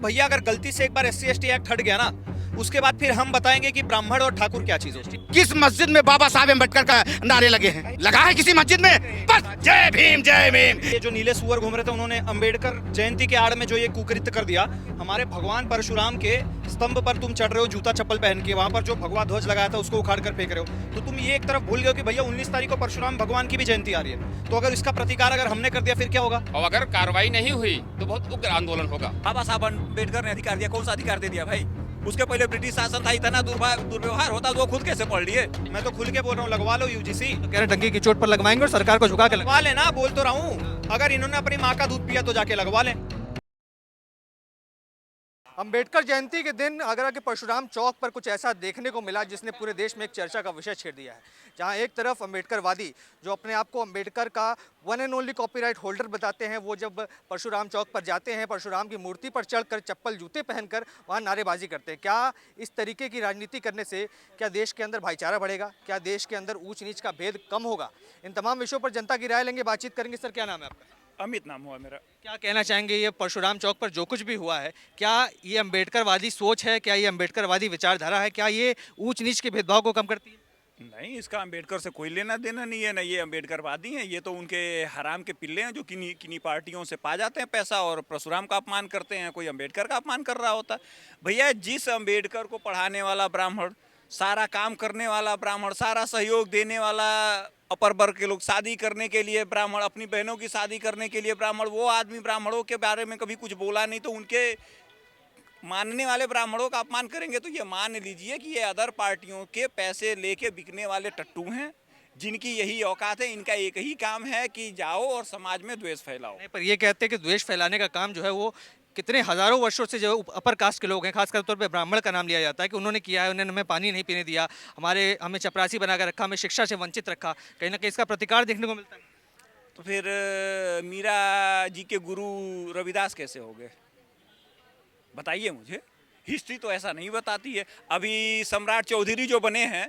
भैया अगर गलती से एक बार SC ST एक्ट हट गया ना, उसके बाद फिर हम बताएंगे कि ब्राह्मण और ठाकुर क्या चीज होती है। किस मस्जिद में बाबा साहब अम्बेडकर का नारे लगे हैं? लगा है किसी मस्जिद में? बस जय भीम जय भीम। ये जो नीले सुअर घूम रहे थे, उन्होंने अंबेडकर जयंती के आड़ में जो ये कुकृत्य कर दिया, हमारे भगवान परशुराम के स्तंभ पर तुम चढ़ रहे हो जूता चप्पल पहन के, वहां पर जो भगवा ध्वज लगाया था उसको उखाड़ कर फेंक रहे हो। तो तुम ये एक तरफ भूल गए हो कि भैया 19 तारीख को परशुराम भगवान की भी जयंती आ रही है। तो अगर इसका प्रतिकार अगर हमने कर दिया फिर क्या होगा? और अगर कार्रवाई नहीं हुई तो बहुत उग्र आंदोलन होगा। बाबा साहब अम्बेडकर ने अधिकार दिया, कौन सा अधिकार दे दिया भाई? उसके पहले ब्रिटिश शासन था, इतना दुर्व्यवहार होता तो वो खुद कैसे पढ़ लिए? मैं तो खुल के बोल रहा हूँ, लगवा लो UGC। कह रहे डंकी की चोट पर लगवाएंगे और सरकार को झुका के लगवा लेना, बोल तो रहा हूँ। अगर इन्होंने अपनी माँ का दूध पिया तो जाके लगवा लें। अंबेडकर जयंती के दिन आगरा के परशुराम चौक पर कुछ ऐसा देखने को मिला जिसने पूरे देश में एक चर्चा का विषय छेड़ दिया है। जहां एक तरफ अंबेडकरवादी जो अपने आप को अंबेडकर का one and only copyright holder बताते हैं, वो जब परशुराम चौक पर जाते हैं, परशुराम की मूर्ति पर चढ़कर चप्पल जूते पहनकर वहां नारेबाजी करते हैं। क्या इस तरीके की राजनीति करने से क्या देश के अंदर भाईचारा बढ़ेगा? क्या देश के अंदर ऊंच नीच का भेद कम होगा? इन तमाम विषयों पर जनता की राय लेंगे, बातचीत करेंगे। सर, क्या नाम है आपका? अमित नाम हुआ मेरा। क्या कहना चाहेंगे, ये परशुराम चौक पर जो कुछ भी हुआ है, क्या ये अंबेडकरवादी सोच है? क्या ये अंबेडकरवादी विचारधारा है? क्या ये ऊंच नीच के भेदभाव को कम करती है? नहीं, इसका अम्बेडकर से कोई लेना देना नहीं है ना। ये अम्बेडकरवादी हैं, ये तो उनके हराम के पिल्ले हैं जो किन्हीं पार्टियों से पा जाते हैं पैसा और परशुराम का अपमान करते हैं। कोई अम्बेडकर का अपमान कर रहा होता? भैया, जिस अम्बेडकर को पढ़ाने वाला ब्राह्मण, सारा काम करने वाला ब्राह्मण, सारा सहयोग देने वाला अपर वर्ग के लोग, शादी करने के लिए ब्राह्मण, अपनी बहनों की शादी करने के लिए ब्राह्मण, वो आदमी ब्राह्मणों के बारे में कभी कुछ बोला नहीं, तो उनके मानने वाले ब्राह्मणों का अपमान करेंगे तो ये मान लीजिए कि ये अदर पार्टियों के पैसे लेके बिकने वाले टट्टू हैं, जिनकी यही औकात है। इनका एक ही काम है कि जाओ और समाज में द्वेष फैलाओ। नहीं, पर ये कहते हैं कि द्वेष फैलाने का काम जो है वो कितने हजारों वर्षों से जो अपर कास्ट के लोग हैं, खासकर तौर पे ब्राह्मण का नाम लिया जाता है कि उन्होंने किया है। उन्होंने हमें पानी नहीं पीने दिया, हमें चपरासी बनाकर रखा, हमें शिक्षा से वंचित रखा। कहीं ना कहीं इसका प्रतिकार देखने को मिलता है। तो फिर मीरा जी के गुरु रविदास कैसे हो गए, बताइए मुझे। हिस्ट्री तो ऐसा नहीं बताती है। अभी सम्राट चौधरी जो बने हैं,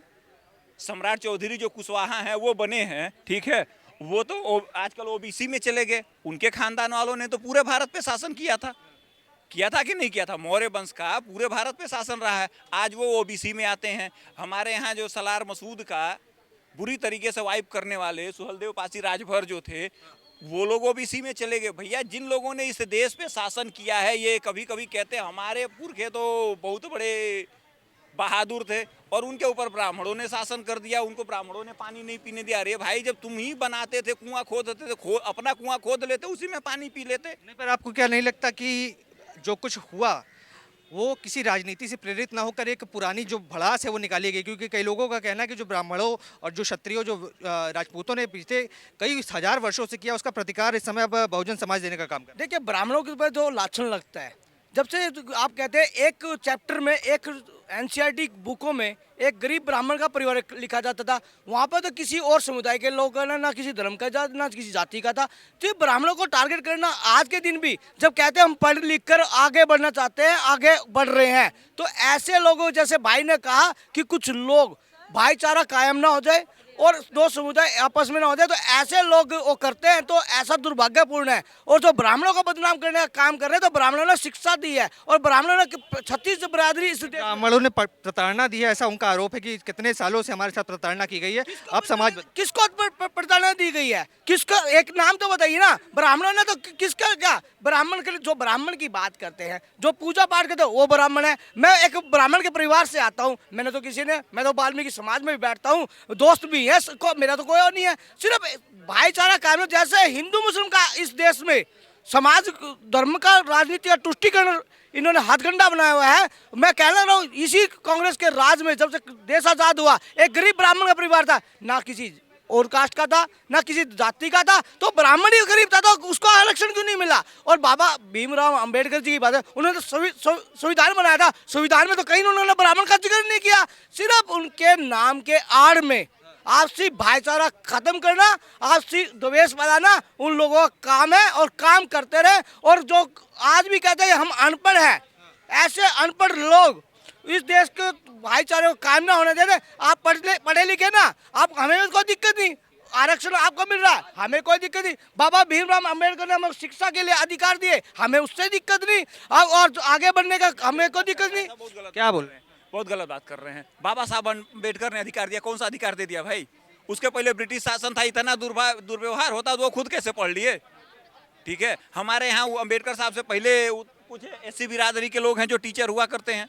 सम्राट चौधरी जो कुशवाहा हैं वो बने हैं, ठीक है, वो तो आजकल OBC में चले गए। उनके खानदान वालों ने तो पूरे भारत पे शासन किया था कि नहीं किया था? मौर्य वंश का पूरे भारत पे शासन रहा है। आज वो OBC में आते हैं। हमारे यहाँ जो सलार मसूद का बुरी तरीके से वाइप करने वाले सुहलदेव पासी राजभर जो थे, वो लोग OBC में चले गए। भैया, जिन लोगों ने इस देश पे शासन किया है, ये कभी कभी कहते हैं हमारे पुरखे तो बहुत बड़े बहादुर थे और उनके ऊपर ब्राह्मणों ने शासन कर दिया, उनको ब्राह्मणों ने पानी नहीं पीने दिया। अरे भाई, जब तुम ही बनाते थे, कुआं खोदते थे, अपना कुआं खोद लेते, उसी में पानी पी लेते। नहीं, पर आपको क्या नहीं लगता कि जो कुछ हुआ वो किसी राजनीति से प्रेरित ना होकर एक पुरानी जो भड़ास है वो निकाली गई? क्योंकि कई लोगों का कहना है कि जो ब्राह्मणों और जो क्षत्रियों, जो राजपूतों ने पिछले कई हजार वर्षों से किया, उसका प्रतिकार इस समय अब बहुजन समाज देने का काम कर। देखिए, ब्राह्मणों के ऊपर जो लाछन लगता है, जब से आप कहते हैं एक चैप्टर में, एक NCERT बुकों में एक गरीब ब्राह्मण का परिवार लिखा जाता था, वहाँ पर तो किसी और समुदाय के लोग का ना किसी धर्म का था, ना किसी जाति का था। तो ये ब्राह्मणों को टारगेट करना आज के दिन भी, जब कहते हैं हम पढ़ लिख कर आगे बढ़ना चाहते हैं, आगे बढ़ रहे हैं, तो ऐसे लोगों, जैसे भाई ने कहा कि कुछ लोग भाईचारा कायम ना हो जाए और दो समुदाय आपस में ना हो जाए, तो ऐसे लोग वो करते हैं, तो ऐसा दुर्भाग्यपूर्ण है। और जो ब्राह्मणों को बदनाम करने का काम कर रहे हैं, तो ब्राह्मणों ने शिक्षा दी है और ब्राह्मणों ने 36 बिरादरी इस ब्राह्मणों ने प्रताड़ना दी है, ऐसा उनका आरोप है कि कितने सालों से हमारे साथ प्रताड़ना की गई है। अब समाज किसको प्रताड़ना दी गई है? किसका एक नाम तो बताइए ना। ब्राह्मणों ने तो किसका क्या? ब्राह्मण के जो ब्राह्मण की बात करते हैं, जो पूजा पाठ करते हैं, वो ब्राह्मण है। मैं एक ब्राह्मण के परिवार से आता हूँ। मैं तो वाल्मीकि समाज में भी बैठता हूँ, दोस्त भी है, मेरा तो कोई और नहीं है। सिर्फ भाईचारा कानून, जैसे हिंदू मुस्लिम का इस देश में समाज धर्म का राजनीति का तुष्टीकरण इन्होंने हाथगंडा बनाया हुआ है। मैं कहना रहा हूँ, इसी कांग्रेस के राज में जब से देश आजाद हुआ, एक गरीब ब्राह्मण का परिवार था, ना किसी और कास्ट का था, ना किसी जाति का था, तो ब्राह्मण ही गरीब था, तो उसको आरक्षण क्यों नहीं मिला? और बाबा भीमराव अंबेडकर जी की बात है, उन्होंने तो संविधान बनाया था, संविधान में तो कहीं उन्होंने ब्राह्मण का जिक्र नहीं किया। सिर्फ उनके नाम के आड़ में आपसी भाईचारा खत्म करना, आपसी द्वेष फैलाना उन लोगों का काम है और काम करते रहे। और जो आज भी कहते हैं हम अनपढ़ हैं, ऐसे अनपढ़ लोग इस देश के भाईचारे को कायम ना होने देते। आप पढ़े लिखे ना, आप, हमें कोई दिक्कत नहीं, आरक्षण आपको मिल रहा है, हमें कोई दिक्कत नहीं। बाबा भीमराव अंबेडकर ने हमें शिक्षा के लिए अधिकार दिए, हमें उससे दिक्कत नहीं। और आगे बढ़ने का हमें कोई दिक्कत नहीं। क्या बोल रहे हैं? बहुत गलत बात कर रहे हैं। बाबा साहब अम्बेडकर ने अधिकार दिया, कौन सा अधिकार दे दिया भाई? उसके पहले ब्रिटिश शासन था, इतना दुर्व्यवहार होता तो वो खुद कैसे पढ़ लिए? ठीक है, हमारे यहाँ अम्बेडकर साहब से पहले कुछ ऐसी बिरादरी के लोग हैं जो टीचर हुआ करते हैं।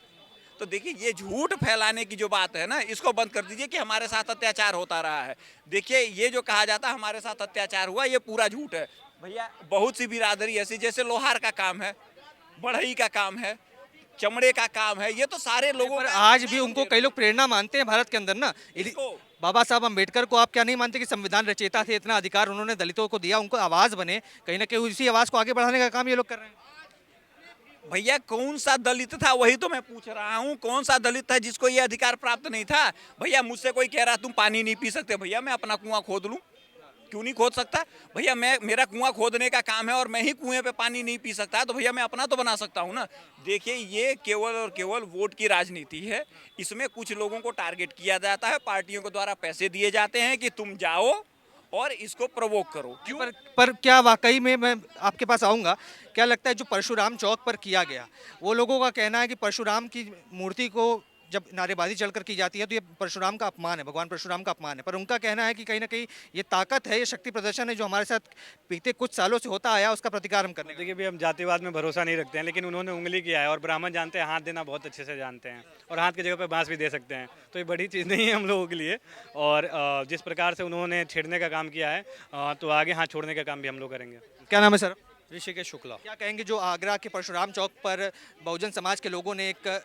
तो देखिए, ये झूठ फैलाने की जो बात है ना, इसको बंद कर दीजिए कि हमारे साथ अत्याचार होता रहा है। देखिए, ये जो कहा जाता है हमारे साथ अत्याचार हुआ, ये पूरा झूठ है भैया। बहुत सी बिरादरी ऐसी, जैसे लोहार का काम है, बढ़ई का काम है, चमड़े का काम है, ये तो सारे लोगों पर का आज भी उनको कई लोग प्रेरणा मानते हैं भारत के अंदर ना। इसको बाबा साहब अम्बेडकर को आप क्या नहीं मानते कि संविधान रचयिता थे, इतना अधिकार उन्होंने दलितों को दिया, उनको आवाज बने, कहीं ना कहीं उसी आवाज को आगे बढ़ाने का काम ये लोग कर रहे हैं। भैया, कौन सा दलित था, वही तो मैं पूछ रहा हूँ। कौन सा दलित था जिसको ये अधिकार प्राप्त नहीं था? भैया, मुझसे कोई कह रहा तुम पानी नहीं पी सकते, भैया मैं अपना कुआं खोद लूं, क्यों नहीं खोद सकता? भैया, मेरा कुआं खोदने का काम है और मैं ही कुएं पे पानी नहीं पी सकता, तो भैया मैं अपना तो बना सकता हूं ना। देखिए, ये केवल और केवल वोट की राजनीति है। इसमें कुछ लोगों को टारगेट किया जाता है, पार्टियों के द्वारा पैसे दिए जाते हैं कि तुम जाओ और इसको प्रवोक करो। क्यों? पर क्या वाकई में, मैं आपके पास आऊंगा, क्या लगता है जो परशुराम चौक पर किया गया, वो लोगों का कहना है कि परशुराम की मूर्ति को जब नारेबाजी चलकर की जाती है तो ये परशुराम का अपमान है, भगवान परशुराम का अपमान है। पर उनका कहना है कि कहीं ना कहीं ये ताकत है, ये शक्ति प्रदर्शन है जो हमारे साथ बीते कुछ सालों से होता आया, उसका प्रतिकार हम करने का। देखिए भी हम जातिवाद में भरोसा नहीं रखते हैं, लेकिन उन्होंने उंगली किया है और ब्राह्मण जानते हैं हाथ देना बहुत अच्छे से जानते हैं, और हाथ की जगह पे बांस भी दे सकते हैं, तो ये बड़ी चीज़ नहीं है हम लोगों के लिए। और जिस प्रकार से उन्होंने छेड़ने का काम किया है, तो आगे हाथ छोड़ने का काम भी हम लोग करेंगे। क्या नाम है सर? ऋषिकेश शुक्ला। क्या कहेंगे जो आगरा के परशुराम चौक पर बहुजन समाज के लोगों ने एक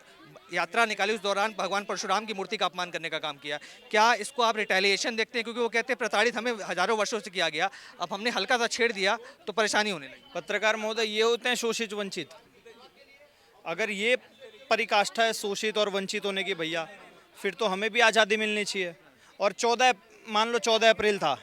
यात्रा निकाली, उस दौरान भगवान परशुराम की मूर्ति का अपमान करने का काम किया, क्या इसको आप रिटेलिएशन देखते हैं? क्योंकि वो कहते हैं प्रताड़ित हमें हजारों वर्षों से किया गया, अब हमने हल्का सा छेड़ दिया तो परेशानी होने लगी। पत्रकार महोदय, ये होते हैं शोषित वंचित। अगर ये परिकाष्ठा है शोषित और वंचित होने की भैया, फिर तो हमें भी आज़ादी मिलनी चाहिए। और 14 मान लो 14 अप्रैल था,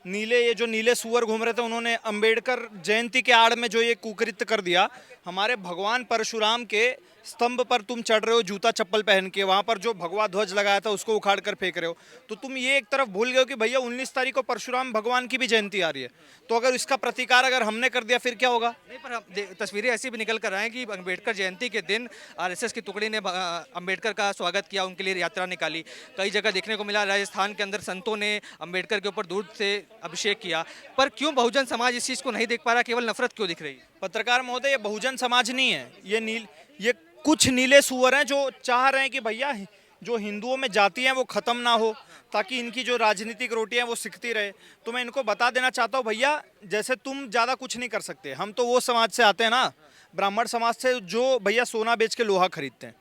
ये जो नीले सुअर घूम रहे थे, उन्होंने अंबेडकर जयंती के आड़ में जो ये कुकृत्य कर दिया, हमारे भगवान परशुराम के स्तंभ पर तुम चढ़ रहे हो जूता चप्पल पहन के, वहाँ पर जो भगवा ध्वज लगाया था उसको उखाड़ कर फेंक रहे हो। तो तुम ये एक तरफ भूल गए हो कि भैया 19 तारीख को परशुराम भगवान की भी जयंती आ रही है, तो अगर इसका प्रतिकार अगर हमने कर दिया फिर क्या होगा? नहीं, पर हम तस्वीरें ऐसी भी निकल कर आए हैं कि अंबेडकर जयंती के दिन आरएसएस की टुकड़ी ने अंबेडकर का स्वागत किया, उनके लिए यात्रा निकाली। कई जगह देखने को मिला, राजस्थान के अंदर संतों ने अंबेडकर के ऊपर दूध से अभिषेक किया। पर क्यों बहुजन समाज इस चीज़ को नहीं देख पा रहा, केवल नफरत क्यों दिख रही है? पत्रकार महोदय, ये बहुजन समाज नहीं है, ये कुछ नीले सुअर हैं जो चाह रहे हैं कि भैया जो हिंदुओं में जाति हैं वो खत्म ना हो, ताकि इनकी जो राजनीतिक रोटी है वो सिकती रहे। तो मैं इनको बता देना चाहता हूँ, भैया जैसे तुम ज़्यादा कुछ नहीं कर सकते, हम तो वो समाज से आते हैं ना, ब्राह्मण समाज से, जो भैया सोना बेच के लोहा खरीदते हैं।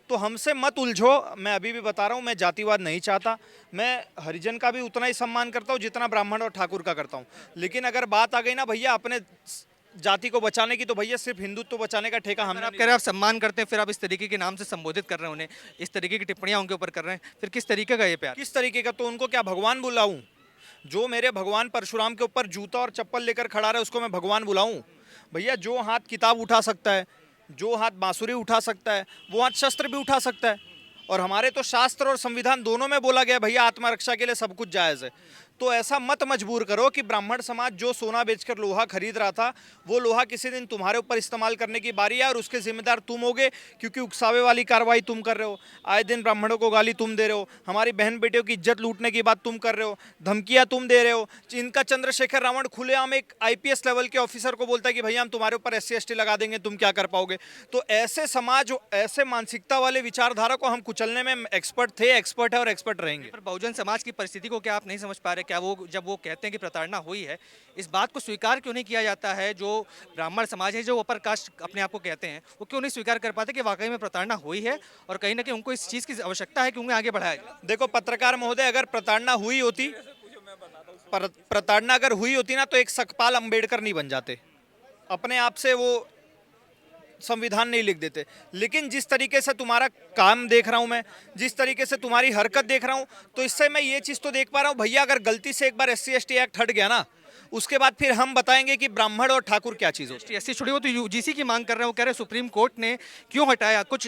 तो हमसे मत उलझो। मैं अभी भी बता रहा हूँ, मैं जातिवाद नहीं चाहता, मैं हरिजन का भी उतना ही सम्मान करता हूँ जितना ब्राह्मण और ठाकुर का करता हूँ। लेकिन अगर बात आ गई ना भैया अपने जाति को बचाने की, तो भैया सिर्फ हिंदुत्व बचाने का ठेका हमने। आप कह रहे हैं आप सम्मान करते हैं, फिर आप इस तरीके के नाम से संबोधित कर रहे हैं उन्हें, इस तरीके की टिप्पणियां उनके ऊपर कर रहे हैं, फिर किस तरीके का ये प्यार? किस तरीके का? तो उनको क्या भगवान बुलाऊं? जो मेरे भगवान परशुराम के ऊपर जूता और चप्पल लेकर खड़ा रहा है उसको मैं भगवान बुलाऊं? भैया जो हाथ किताब उठा सकता है, जो हाथ बांसुरी उठा सकता है, वो हाथ शस्त्र भी उठा सकता है। और हमारे तो शास्त्र और संविधान दोनों में बोला गया भैया आत्मरक्षा के लिए सब कुछ जायज़ है। तो ऐसा मत मजबूर करो कि ब्राह्मण समाज जो सोना बेचकर लोहा खरीद रहा था, वो लोहा किसी दिन तुम्हारे ऊपर इस्तेमाल करने की बारी है और उसके जिम्मेदार तुम होगे, क्योंकि उकसावे वाली कार्रवाई तुम कर रहे हो। आए दिन ब्राह्मणों को गाली तुम दे रहे हो, हमारी बहन बेटियों की इज्जत लूटने की बात तुम कर रहे हो, धमकियां तुम दे रहे हो। इनका चंद्रशेखर रावण खुलेआम एक IPS लेवल के ऑफिसर को बोलता है कि भैया हम तुम्हारे ऊपर SC/ST लगा देंगे, तुम क्या कर पाओगे? तो ऐसे समाज, ऐसे मानसिकता वाले विचारधारा को हम कुचलने में एक्सपर्ट थे, एक्सपर्ट है और एक्सपर्ट रहेंगे। पर बहुजन समाज की परिस्थिति को क्या आप नहीं समझ पा रहे? क्या वो जब वो कहते हैं कि प्रताड़ना हुई है, इस बात को स्वीकार क्यों नहीं किया जाता है? जो ब्राह्मण समाज है, जो अपर कास्ट अपने आप को कहते हैं, वो क्यों नहीं स्वीकार कर पाते कि वाकई में प्रताड़ना हुई है और कहीं ना कहीं उनको इस चीज़ की आवश्यकता है कि उन्हें आगे बढ़ाया जाए? देखो पत्रकार महोदय, अगर प्रताड़ना हुई होती, प्रताड़ना अगर हुई होती ना, तो एक सकपाल अंबेडकर नहीं बन जाते, अपने आप से वो संविधान नहीं लिख देते। लेकिन जिस तरीके से तुम्हारा काम देख रहा हूं मैं, जिस तरीके से तुम्हारी हरकत देख रहा हूं, तो इससे मैं ये चीज़ तो देख पा रहा हूं भैया, अगर गलती से एक बार SC/ST एक्ट हट गया ना, उसके बाद फिर हम बताएंगे कि ब्राह्मण और ठाकुर क्या चीज़ होती है। SC छोड़ी, वो तो UGC की मांग कर रहे हैं। वो कह रहे हैं सुप्रीम कोर्ट ने क्यों हटाया? कुछ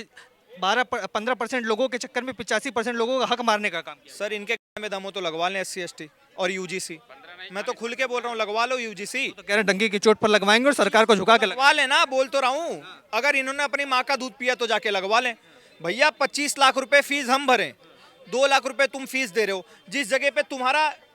12-15% लोगों के चक्कर में 85% लोगों का हक मारने का काम किया। सर इनके में दम हो तो लगवा लें SC/ST और UGC। मैं तो खुल के बोल रहा हूँ, लगवा लो यूजीसी। तो कह रहे हैं डंगी की चोट पर लगवाएंगे और सरकार को झुका के लगवा लेना, बोल तो रहा हूँ। अगर इन्होंने अपनी माँ का दूध पिया तो जाके लगवा लें। भैया 25 लाख रुपए फीस हम भरें, 2 लाख रुपए तुम फीस दे रहे हो। जिस जगह पे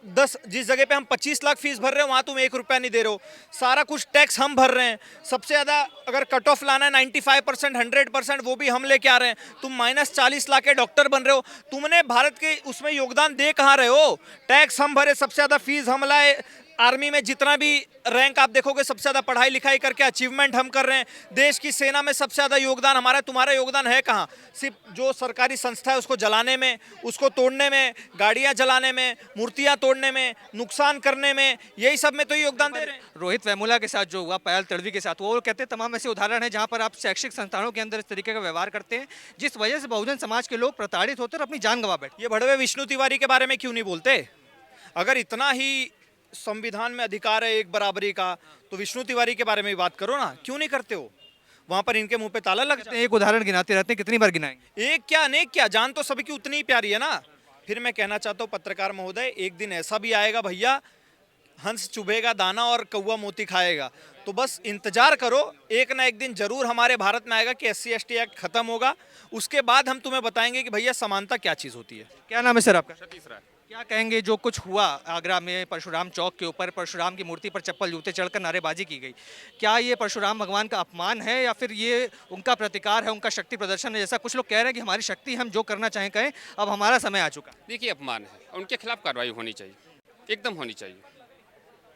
जिस जगह पे हम 25 लाख फीस भर रहे हो वहां तुम 1 रुपया नहीं दे रहे हो। सारा कुछ टैक्स हम भर रहे हैं। सबसे ज्यादा अगर कट ऑफ लाना है 95%, 100%, वो भी हम लेके आ रहे हैं। तुम -40 लाख के डॉक्टर बन रहे हो। तुमने भारत के उसमें योगदान दे कहाँ रहे हो? टैक्स हम भरे, सबसे ज्यादा फीस हम लाए। आर्मी में जितना भी रैंक आप देखोगे, सबसे ज्यादा पढ़ाई लिखाई करके अचीवमेंट हम कर रहे हैं। देश की सेना में सबसे ज्यादा योगदान हमारा, तुम्हारा योगदान है कहाँ? सिर्फ जो सरकारी संस्था है उसको जलाने में, उसको तोड़ने में, गाड़ियां जलाने में, मूर्तियां तोड़ने में, नुकसान करने में, यही सब में तो योगदान दे रहे हैं। रोहित वेमुला के साथ जो हुआ, पायल तड़वी के साथ, वो कहते हैं तमाम ऐसे उदाहरण हैं जहां पर आप शैक्षिक संस्थानों के अंदर इस तरीके का व्यवहार करते हैं जिस वजह से बहुजन समाज के लोग प्रताड़ित होते और अपनी जान गंवा बैठे। ये भड़वे विष्णु तिवारी के बारे में क्यों नहीं बोलते? अगर इतना ही संविधान में अधिकार है एक बराबरी का, तो विष्णु तिवारी के बारे में भी बात करो ना, क्यों नहीं करते हो? वहां पर इनके मुंह पे ताला लग जाता है। एक उदाहरण गिनाते रहते हैं, कितनी बार गिनाएंगे? एक क्या अनेक क्या, जान तो सभी की उतनी ही प्यारी है ना। फिर मैं कहना चाहता हूँ पत्रकार महोदय, एक दिन ऐसा भी आएगा भैया, हंस चुभेगा दाना और कौवा मोती खाएगा। तो बस इंतजार करो, एक ना एक दिन जरूर हमारे भारत में आएगा कि SC/ST एक्ट खत्म होगा। उसके बाद हम तुम्हें बताएंगे कि भैया समानता क्या चीज होती है। क्या नाम है सर आपका? सतीश राय। क्या कहेंगे जो कुछ हुआ आगरा में परशुराम चौक के ऊपर, परशुराम की मूर्ति पर चप्पल जूते चढ़कर नारेबाजी की गई, क्या ये परशुराम भगवान का अपमान है या फिर ये उनका प्रतिकार है, उनका शक्ति प्रदर्शन है? जैसा कुछ लोग कह रहे हैं कि हमारी शक्ति, हम जो करना चाहें कहें, अब हमारा समय आ चुका। देखिए, अपमान है, उनके खिलाफ कार्रवाई होनी चाहिए, एकदम होनी चाहिए।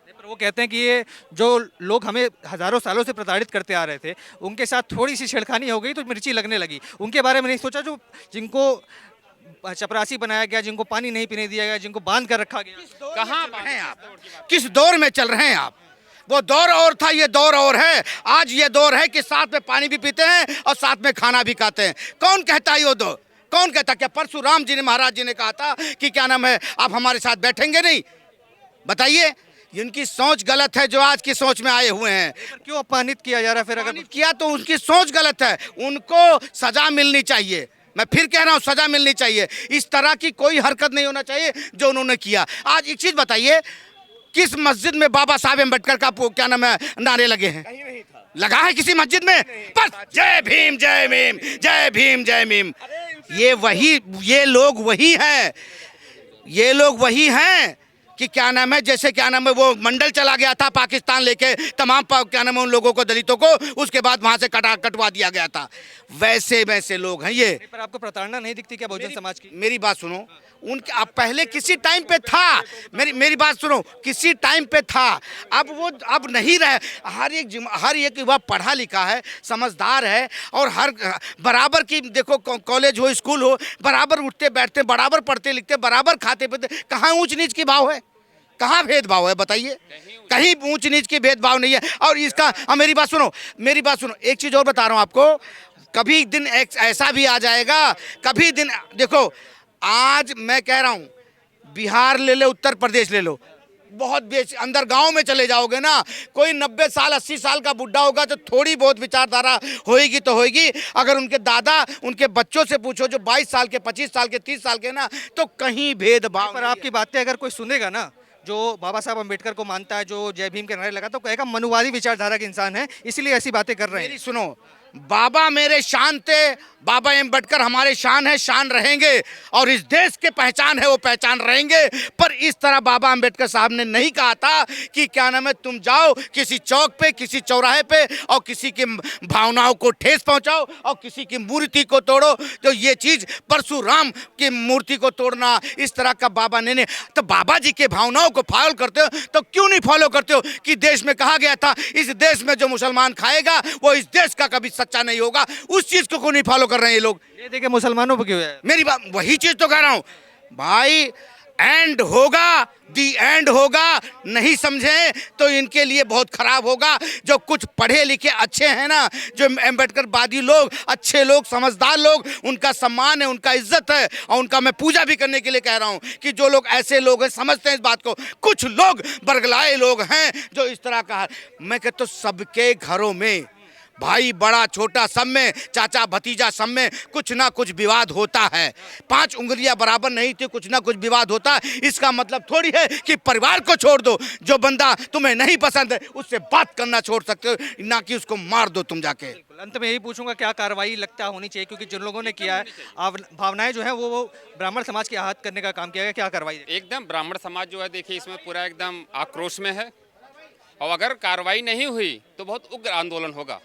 पर वो कहते हैं कि ये जो लोग हमें हजारों सालों से प्रताड़ित करते आ रहे थे, उनके साथ थोड़ी सी छेड़खानी हो गई तो मिर्ची लगने लगी। उनके बारे में नहीं सोचा, जो जिनको चपरासी बनाया गया, जिनको पानी नहीं पीने दिया गया, जिनको बांध कर रखा गया। कहाँ हैं आप? किस दौर में चल रहे हैं आप? वो दौर और था, ये दौर और है। आज ये दौर है कि साथ में पानी भी पीते हैं और साथ में खाना भी खाते हैं। कौन कहता है ये दो? कौन कहता? क्या परशुराम जी ने, महाराज जी ने कहा था कि क्या नाम है, आप हमारे साथ बैठेंगे नहीं? बताइए, इनकी सोच गलत है जो आज की सोच में आए हुए हैं। क्यों अपमानित किया जा रहा है? फिर अगर किया तो उनकी सोच गलत है, उनको सजा मिलनी चाहिए। मैं फिर कह रहा हूं, सजा मिलनी चाहिए। इस तरह की कोई हरकत नहीं होना चाहिए जो उन्होंने किया। आज एक चीज बताइए, किस मस्जिद में बाबा साहब अम्बेडकर का क्या नाम है नारे लगे हैं? कहीं नहीं था। लगा है किसी मस्जिद में? बस जय भीम जय भीम, जय भीम जय भीम। ये लोग वही हैं कि क्या नाम है, जैसे क्या नाम है वो मंडल चला गया था पाकिस्तान लेके, तमाम क्या नाम है उन लोगों को, दलितों को, उसके बाद वहां से कटवा दिया गया था। वैसे लोग हैं ये। पर आपको प्रताड़ना नहीं दिखती क्या बहुजन समाज की? मेरी बात सुनो, उनके अब पहले किसी टाइम पे था, मेरी बात सुनो, किसी टाइम पे था, अब नहीं रहे। हर एक युवा पढ़ा लिखा है, समझदार है, और हर बराबर की, देखो कॉलेज हो, स्कूल हो, बराबर उठते बैठते, बराबर पढ़ते लिखते, बराबर खाते पीते। कहाँ ऊंच नीच की भाव है? कहाँ भेदभाव है? बताइए, कहीं ऊंच नीच की भेदभाव नहीं है। और इसका मेरी बात सुनो, एक चीज और बता रहा हूं आपको, कभी दिन ऐसा भी आ जाएगा, कभी दिन, देखो आज मैं कह रहा हूं, बिहार ले लो, उत्तर प्रदेश ले लो, बहुत बेच अंदर गांव में चले जाओगे ना, कोई 90 साल 80 साल का बुढ़ा होगा तो थोड़ी बहुत विचारधारा होएगी तो होएगी। अगर उनके दादा, उनके बच्चों से पूछो जो 22 साल के, 25 साल के, 30 साल के ना, तो कहीं भेदभाव। पर आपकी बातें अगर कोई सुनेगा ना, जो बाबा साहब अम्बेडकर को मानता है, जो जय भीम के नारे लगा, तो कहेगा मनुवादी विचारधारा के इंसान है, इसलिए ऐसी बातें कर रहे हैं। मेरी सुनो, बाबा मेरे शान थे, बाबा अम्बेडकर हमारे शान है, शान रहेंगे, और इस देश के पहचान है, वो पहचान रहेंगे। पर इस तरह बाबा अम्बेडकर साहब ने नहीं कहा था कि क्या नाम है, तुम जाओ किसी चौक पे, किसी चौराहे पे, और किसी की भावनाओं को ठेस पहुंचाओ और किसी की मूर्ति को तोड़ो। तो ये चीज, परशुराम की मूर्ति को तोड़ना, इस तरह का बाबा ने तो बाबा जी के भावनाओं को फॉलो करते हो तो क्यों नहीं फॉलो करते हो? कि देश में कहा गया था, इस देश में जो मुसलमान खाएगा वो इस देश का कभी सच्चा नहीं होगा। उस चीज को क्यों नहीं फॉलो कर रहे हैं ये लोग? ये देखे मुसलमानों पर क्यों है? मेरी बात, वही चीज तो कह रहा हूं भाई, एंड होगा, दी एंड होगा। नहीं समझे तो इनके लिए बहुत खराब होगा। जो कुछ पढ़े लिखे अच्छे हैं ना, जो अम्बेडकरवादी लोग, अच्छे लोग, समझदार लोग, उनका सम्मान है, उनका इज्जत है, और उनका मैं पूजा भी करने के लिए कह रहा हूं कि जो लोग ऐसे लोग हैं, समझते हैं इस बात को। कुछ लोग बरगलाए लोग हैं जो इस तरह का, मैं कहता हूं सबके घरों में भाई बड़ा छोटा सब में, चाचा भतीजा सब में कुछ ना कुछ विवाद होता है। 5 उंगलियां बराबर नहीं थी, कुछ ना कुछ विवाद होता है। इसका मतलब थोड़ी है कि परिवार को छोड़ दो, जो बंदा तुम्हें नहीं पसंद है उससे बात करना छोड़ सकते हो, ना कि उसको मार दो तुम जाके। अंत में यही पूछूंगा क्या कार्रवाई लगता होनी चाहिए, क्योंकि जिन लोगों ने किया है भावनाएं जो है वो ब्राह्मण समाज के आहत करने का काम किया गया, क्या कार्रवाई? एकदम ब्राह्मण समाज जो है देखिए इसमें पूरा एकदम आक्रोश में है, और अगर कार्रवाई नहीं हुई तो बहुत उग्र आंदोलन होगा।